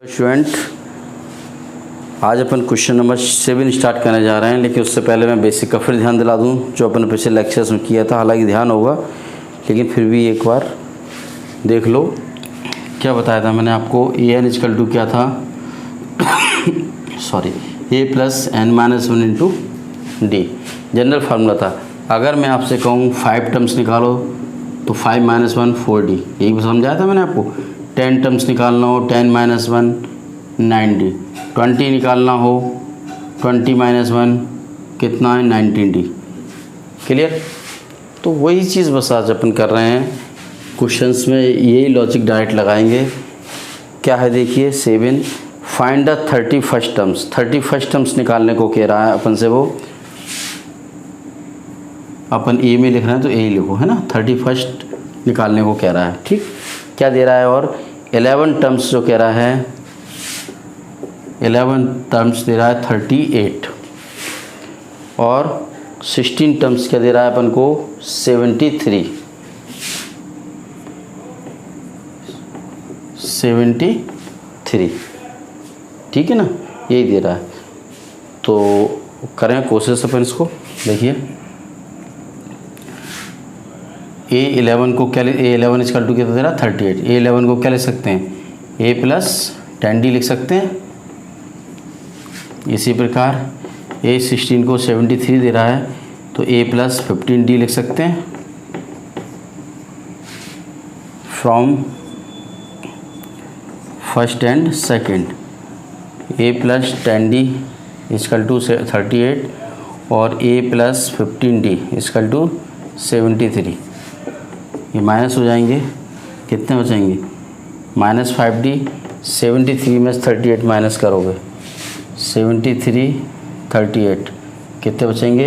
Student, आज अपन question number 7 start करने जा रहे हैं, लेकिन उससे पहले मैं बेसिक का फिर ध्यान दिला दूं जो अपन पिछले लेक्चर्स में किया था। हालांकि ध्यान होगा लेकिन फिर भी एक बार देख लो। क्या बताया था मैंने आपको? ए एन इजकल टू क्या था sorry, a plus n minus 1 into d general formula था। अगर मैं आपसे कहूँ 5 टर्म्स निकालो तो 5 माइनस 1 4D, यही समझाया था मैंने आपको। 10 टर्म्स निकालना हो 10 माइनस 1 9D, 20 निकालना हो 20 माइनस 1 कितना है 19D। क्लियर? तो वही चीज़ बस आज अपन कर रहे हैं। क्वेश्चंस में यही लॉजिक डायरेक्ट लगाएंगे। क्या है देखिए 7, find the 31st terms. 31st terms निकालने को कह रहा है अपन से। वो अपन ए में लिख रहे हैं तो ए ही लिखो, है ना। 31st निकालने को कह रहा है, ठीक। क्या दे रहा है? और 11 टर्म्स जो कह रहा है, 11 टर्म्स दे रहा है 38, और 16 टर्म्स क्या दे रहा है अपन को 73। ठीक है ना, यही दे रहा है। तो करें कोशिश अपन इसको। देखिए A11 को क्या A11 इजकल टू क्या दे रहा है 38। A11 को क्या लिख सकते हैं? A प्लस 10D लिख सकते हैं। इसी प्रकार A16 को 73 दे रहा है तो A प्लस 15D लिख सकते हैं। From first and second A plus 10D equal to 38 और A plus 15D is equal to 73। ये माइनस हो जाएंगे, कितने हो जाएंगे? Minus 5D। 73 में 38 माइनस करोगे 73 38 कितने बचेंगे?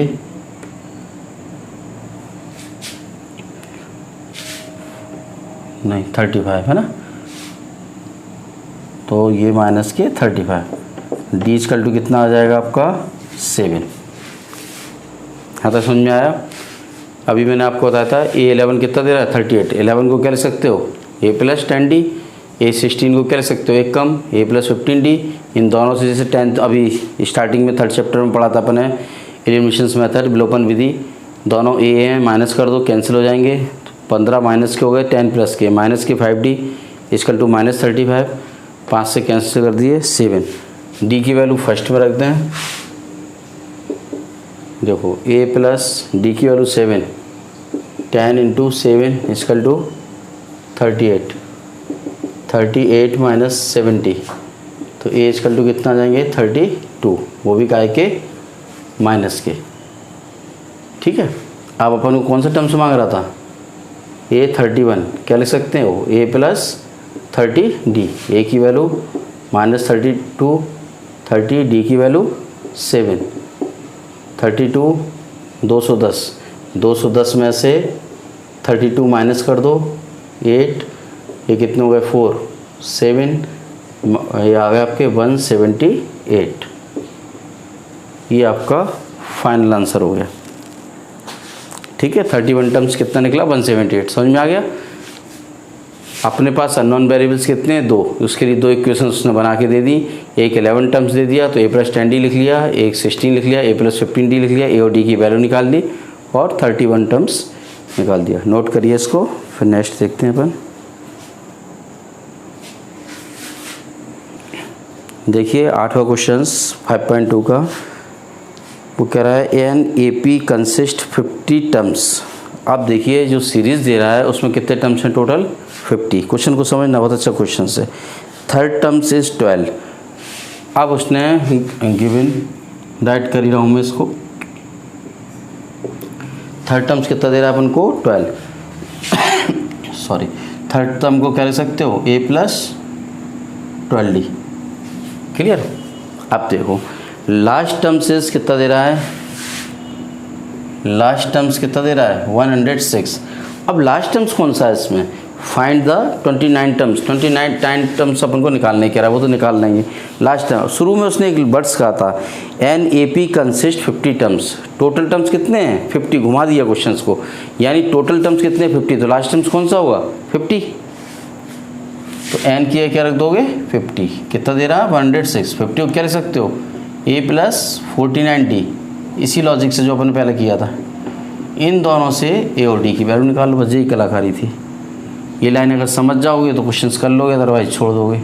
नहीं 35, है ना। तो ये माइनस के 35। डी इजकल टू कितना आ जाएगा आपका 7। हाँ तो समझ में आया? अभी मैंने आपको बताया था A11 कितना दे रहा है 38। 11 को क्या लिख सकते हो? A plus 10D। A16 को क्या लिख सकते हो? एक कम A प्लस 15D। इन दोनों से जैसे 10 अभी स्टार्टिंग में 3rd चैप्टर में पढ़ा था अपन है एलिमिनेशन मेथड, विलोपन विधि। दोनों A हैं, माइनस कर दो, कैंसिल हो जाएंगे। 15 माइनस के हो गए, 10 प्लस के, माइनस के 5D इजकल टू माइनस 35। 5 से कैंसिल कर दिए 7। D की वैल्यू फर्स्ट में रख दें। देखो A प्लस D की value 7, 10 into 7 equal to 38। 38 minus 70 तो A इजकल टू कितना आ जाएंगे 32, वो भी काय के माइनस के। ठीक है। अब अपन को कौन सा टर्म से मांग रहा था? A31 क्या लिख सकते हैं? वो A प्लस 30D। A की वैल्यू माइनस 32, 30, D की वैल्यू 7। 32 210, 210 में से 32 माइनस कर दो 8, ये कितने हो गए 4, 7, ये आ गए आपके 178। ये आपका फाइनल आंसर हो गया। ठीक है। 31 टर्म्स कितना निकला 178। समझ में आ गया? अपने पास अननोन वेरिएबल्स कितने हैं? 2। उसके लिए 2 इक्वेशन उसने बना के दे दी। एक 11 टर्म्स दे दिया तो A प्लस 10D लिख लिया, एक 16 लिख लिया, A प्लस 15D लिख लिया, A और D की वैल्यू निकाल दी और 31 टर्म्स निकाल दिया। नोट करिए इसको, फिर नेक्स्ट देखते हैं अपन। देखिए 8वां क्वेश्चन 5.2 का, वो कह रहा है एन AP कंसिस्ट 50 टर्म्स। अब देखिए जो सीरीज़ दे रहा है उसमें कितने टर्म्स हैं टोटल? 50। क्वेश्चन को समझना बहुत अच्छा क्वेश्चन है। 3rd terms is 12। अब उसने गिवन राइट कर ही रहा हूँ मैं इसको। 3rd टर्म्स कितना दे रहा है अपन को 12 सॉरी। 3rd टर्म को क्या लिख सकते हो? A plus 12D। क्लियर? अब देखो लास्ट टर्म्स इज कितना दे रहा है? लास्ट टर्म्स कितना दे रहा है 106। अब लास्ट टर्म्स कौन सा है इसमें? Find the 29 terms. 29 टर्म्स अपन को निकालने कह रहा है, वो तो निकाल लेंगे। लास्ट टर्म शुरू में उसने एक वर्ड्स कहा था an AP consist 50 terms. Total terms कितने हैं? 50। घुमा दिया क्वेश्चंस को, यानी टोटल टर्म्स कितने 50, तो लास्ट टर्म्स कौन सा होगा 50। तो n की क्या रख दोगे 50, कितना दे रहा है 106, 50 को क्या लिख सकते हो a प्लस 49d, इसी लॉजिक से जो अपन ने पहले किया था। इन दोनों से a और d की वैल्यू निकालो, बस यही कलाकारी थी। ये लाइन अगर समझ जाओगे तो क्वेश्चंस कर लोगे, अदरवाइज छोड़ दोगे।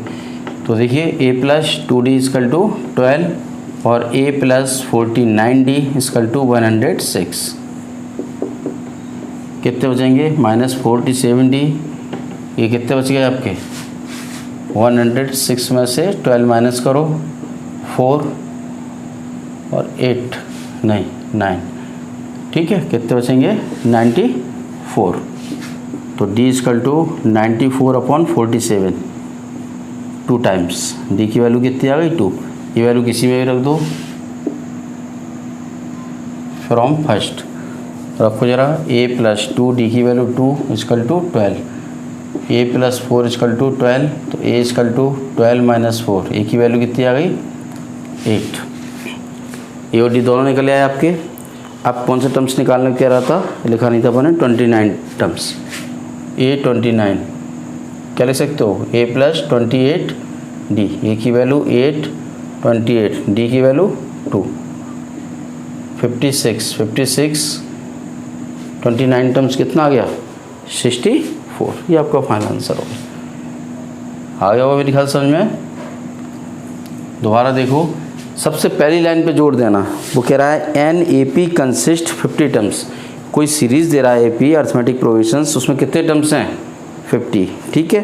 तो देखिए a plus 2d is equal to 12 और a plus 49d is equal to 106, कितने बचेंगे -47d, ये कितने बच गए आपके 106 में से 12 माइनस करो 4 और 8 नहीं 9, ठीक है, कितने बचेंगे 94। तो d equal to 94/47, 2 times d की वैल्यू कितनी आ गई 2, ये वैल्यू किसी में भी रख दो फ्रॉम फर्स्ट, रखो जरा a प्लस 2 d की value 2 equal to 12, a plus 4 equal to 12, तो a equal to 12 minus 4, a की वैल्यू कितनी आ गई 8। a और d दोनों निकल आए आपके। अब कौन सा टर्म्स निकालने कह रहा था, लिखा नहीं था अपने 29 टर्म्स, a 29 क्या लिख सकते हो a प्लस 28d, a की वैल्यू 8, 28, d की वैल्यू 2, 56, 29 टर्म्स कितना आ गया 64, ये आपका फाइनल आंसर होगा। आ गया होगा मेरी ख्याल समझ में। दोबारा देखो, सबसे पहली लाइन पे जोड़ देना, वो कह रहा है an A P consist 50 terms, कोई सीरीज़ दे रहा है ए पी अर्थमेटिक प्रोविजंस, उसमें कितने टर्म्स हैं 50, ठीक है।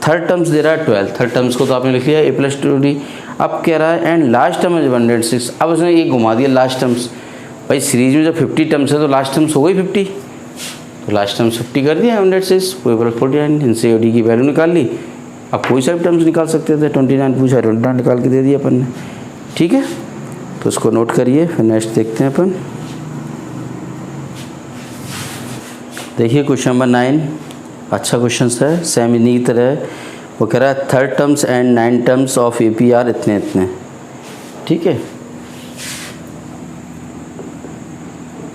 थर्ड टर्म्स दे रहा है 12, थर्ड टर्म्स को तो आपने लिख लिया a प्लस 2d। अब कह रहा है एंड लास्ट टर्म इज 106, अब उसने ये घुमा दिया लास्ट टर्म्स, भाई सीरीज में जब 50 टर्म्स है तो लास्ट टर्म्स हो गई 50, तो लास्ट टर्म्स 50 कर दिया 106 प्लस 49, इनसे डी की वैल्यू निकाल ली। अब कोई सा भी टर्म्स निकाल सकते थे, 29 पूछा 29 निकाल के दे दिया अपन ने, ठीक है। तो उसको नोट करिए, फिर नेक्स्ट देखते हैं अपन। देखिए क्वेश्चन नंबर 9, अच्छा क्वेश्चन है, सेम इन्हीं की तरह है। वो कह रहा है third terms and 9 terms of A P R इतने इतने, ठीक है।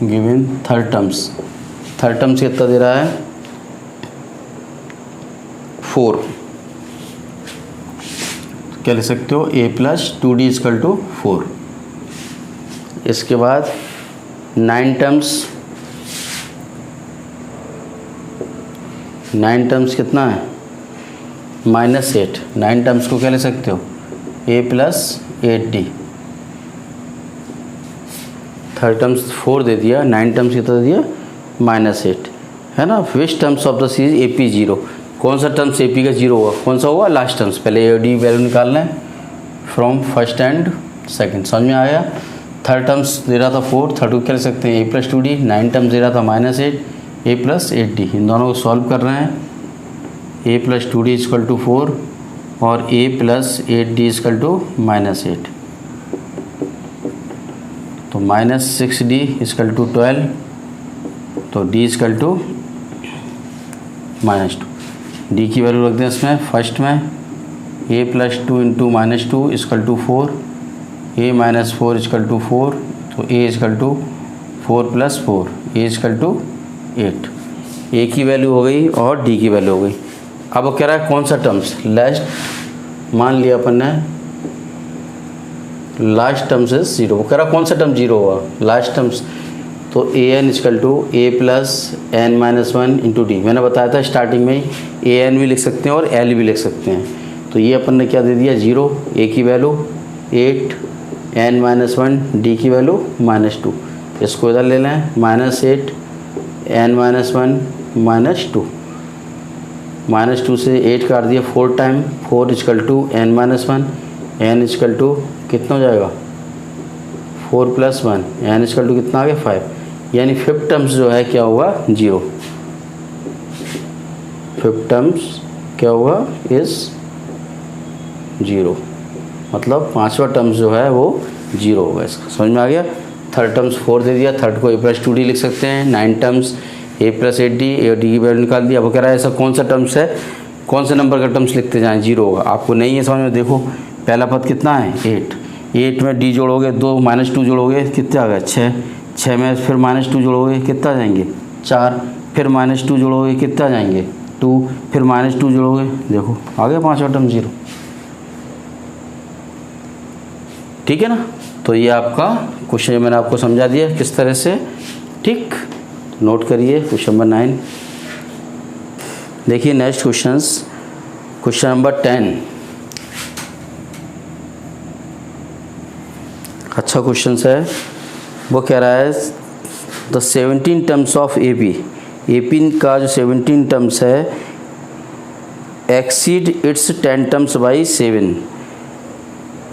गिवन थर्ड टर्म्स कितना दे रहा है 4, क्या लिख सकते हो a plus 2d is equal to 4। इसके बाद 9 टर्म्स कितना है -8, 9 टर्म्स को क्या ले सकते हो a plus 8d। Third terms 4 दे दिया, 9 टर्म्स कितना दे दिया -8, है ना। Which terms of the series A P 0, कौन सा टर्म्स ए पी का 0 होगा, कौन सा होगा लास्ट टर्म्स। पहले ए डी वैल्यू निकालना है फ्रॉम फर्स्ट एंड सेकंड, समझ में आया। थर्ड टर्म्स दे रहा था 4, थर्ड को क्या ले सकते हैं a प्लस 2d, 9 टर्म्स दे रहा था -8, a प्लस 8d, इन दोनों को सॉल्व कर रहे हैं। a plus 2d is equal to 4 और a plus 8d is equal to -8, तो -6d इजकल टू 12, तो d इजकल टू -2, d की वैल्यू रख दें इसमें फर्स्ट में, a plus 2 into -2 equal to 4, a minus 4 equal to 4, तो a equal to 4 plus 4, a equal to 8, a की value हो गई और d की वैल्यू हो गई। अब वो कह रहा है कौन सा टर्म्स लास्ट, मान लिया अपन ने लास्ट टर्म्स इज 0, वो कह रहा है कौन सा टर्म 0 होगा लास्ट टर्म्स, तो a n is equal to a plus n minus 1 into d. मैंने बताया था स्टार्टिंग में ही ए एन भी लिख सकते हैं और एल भी लिख सकते हैं, तो ये अपन ने क्या दे दिया 0, ए की वैल्यू 8, एन माइनस 1, डी की वैल्यू -2, इसको इधर ले लें -8, एन माइनस 1 -2, -2 से 8 काट दिया 4 time, 4 equal to n minus 1, n is equal to कितना हो जाएगा 4 प्लस 1, एन इजकल टू कितना आ गया 5, यानी फिफ्थ टर्म्स जो है क्या हुआ 0, फिफ्थ टर्म्स क्या हुआ इज 0, मतलब पांचवा टर्म्स जो है वो 0 होगा। इसका समझ में आ गया। थर्ड टर्म्स 4 दे दिया, थर्ड को a प्लस 2d लिख सकते हैं, 9 terms a plus 8d, a D की वैल्यू निकाल दी। अब वो कह रहा है ऐसा कौन सा टर्म्स है, कौन से नंबर का टर्म्स लिखते जाएँ 0 होगा। आपको नहीं है समझ में, देखो पहला पद कितना है 8 में d जोड़ोगे 2 -2 जोड़ोगे कितने आ गए 6 में फिर -2 जोड़ोगे कितना आ जाएंगे 4, फिर -2 जोड़ोगे कितना आ जाएंगे 2, फिर -2 जोड़ोगे, देखो आ गया 5वां टर्म 0। ठीक है ना। तो ये आपका क्वेश्चन मैंने आपको समझा दिया किस तरह से। ठीक, नोट करिए क्वेश्चन नंबर 9। देखिए नेक्स्ट क्वेश्चन नंबर 10। अच्छा क्वेश्चन है। वो कह रहा है द 17 टर्म्स ऑफ एपी का जो 17 टर्म्स है एक्सीड इट्स 10 टर्म्स बाई 7।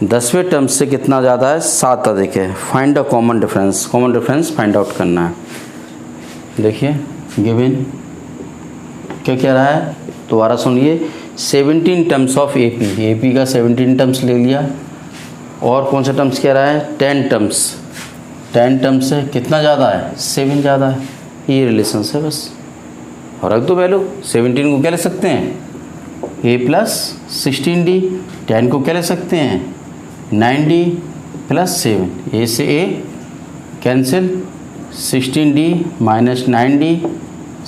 10वें टर्म्स से कितना ज़्यादा है, 7 अधिक है। Find the common difference find out करना है। देखिए गिवन क्या कह रहा है, दोबारा सुनिए। 17 टर्म्स ऑफ एपी का 17 टर्म्स ले लिया, और कौन सा टर्म्स कह रहा है, 10 टर्म्स से कितना ज़्यादा है, 7 ज़्यादा है। ये रिलेशन है बस, और रख दो वैल्यू। 17 को क्या ले सकते हैं, a प्लस 16d। 10 को क्या ले सकते हैं, 9d प्लस 7। a से a cancel, 16d minus 9d,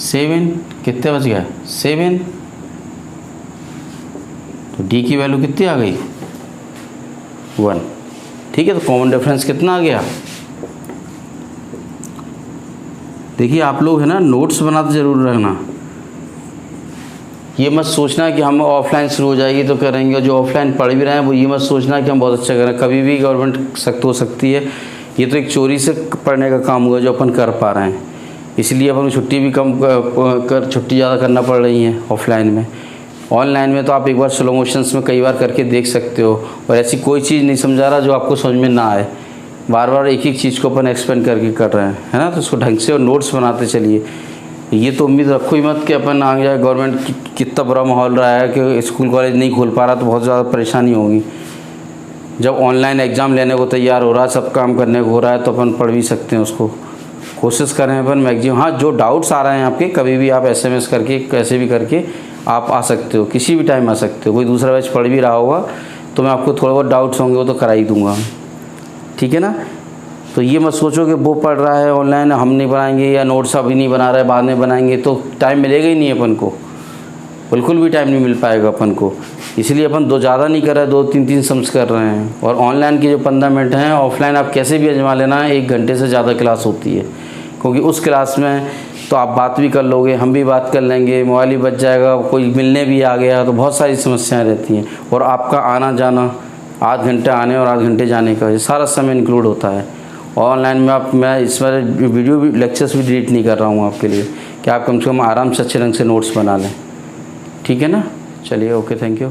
7 कितने बच गया, 7। तो d की वैल्यू कितनी आ गई, 1। ठीक है, तो कॉमन डिफरेंस कितना आ गया। देखिए आप लोग है ना नोट्स बनाते ज़रूर रखना। ये मत सोचना कि हम ऑफलाइन शुरू हो जाएगी तो करेंगे, और जो ऑफलाइन पढ़ भी रहे हैं वो ये मत सोचना कि हम बहुत अच्छा करें। कभी भी गवर्नमेंट सख्त हो सकती है। ये तो एक चोरी से पढ़ने का काम हुआ जो अपन कर पा रहे हैं, इसलिए अपन छुट्टी भी कम छुट्टी ज़्यादा करना पड़ रही है ऑफलाइन में। ऑनलाइन में तो आप एक बार स्लो मोशंस में कई बार करके देख सकते हो, और ऐसी कोई चीज़ नहीं समझा रहा जो आपको समझ में ना आए। बार बार एक एक चीज़ को अपन एक्सप्लेन करके कर रहे हैं, है ना। तो उसको ढंग से और नोट्स बनाते चलिए। ये तो उम्मीद रखो ही मत कि अपन आगे जाए गवर्नमेंट कितना बुरा माहौल रहा है कि स्कूल कॉलेज नहीं खोल पा रहा तो बहुत ज़्यादा परेशानी होगी। जब ऑनलाइन एग्ज़ाम लेने को तैयार हो रहा है, सब काम करने को हो रहा है, तो अपन पढ़ भी सकते हैं उसको। कोशिश करें अपन मैक्सिमम। हाँ, जो डाउट्स आ रहे हैं आपके, कभी भी आप SMS करके कैसे भी करके आप आ सकते हो, किसी भी टाइम आ सकते हो। कोई दूसरा बैच पढ़ भी रहा होगा तो मैं आपको थोड़ा बहुत डाउट्स होंगे वो तो करा ही दूँगा। ठीक है ना। तो ये मत सोचो कि वो पढ़ रहा है ऑनलाइन हम नहीं बनाएंगे, या नोट्स अभी नहीं बना रहे बाद में बनाएंगे, तो टाइम मिलेगा ही नहीं अपन को, बिल्कुल भी टाइम नहीं मिल पाएगा अपन को। इसलिए अपन ज़्यादा नहीं कर रहे, 2-3 सम्स कर रहे हैं। और ऑनलाइन की जो 15 मिनट हैं, ऑफलाइन आप कैसे भी आजमा लेना, 1 घंटे से ज़्यादा क्लास होती है। क्योंकि उस क्लास में तो आप बात भी कर लोगे, हम भी बात कर लेंगे, मोबाइल भी बच जाएगा, कोई मिलने भी आ गया, तो बहुत सारी समस्याएँ रहती हैं। और आपका आना जाना, आध घंटे आने और आध घंटे जाने का, ये सारा समय इंक्लूड होता है। ऑनलाइन में मैं इसमें वीडियो भी लेक्चर्स भी डिलीट नहीं कर रहा हूँ आपके लिए, कि आप कम से कम आराम से अच्छे ढंग से नोट्स बना लें। ठीक है ना। चलिए, ओके, थैंक यू।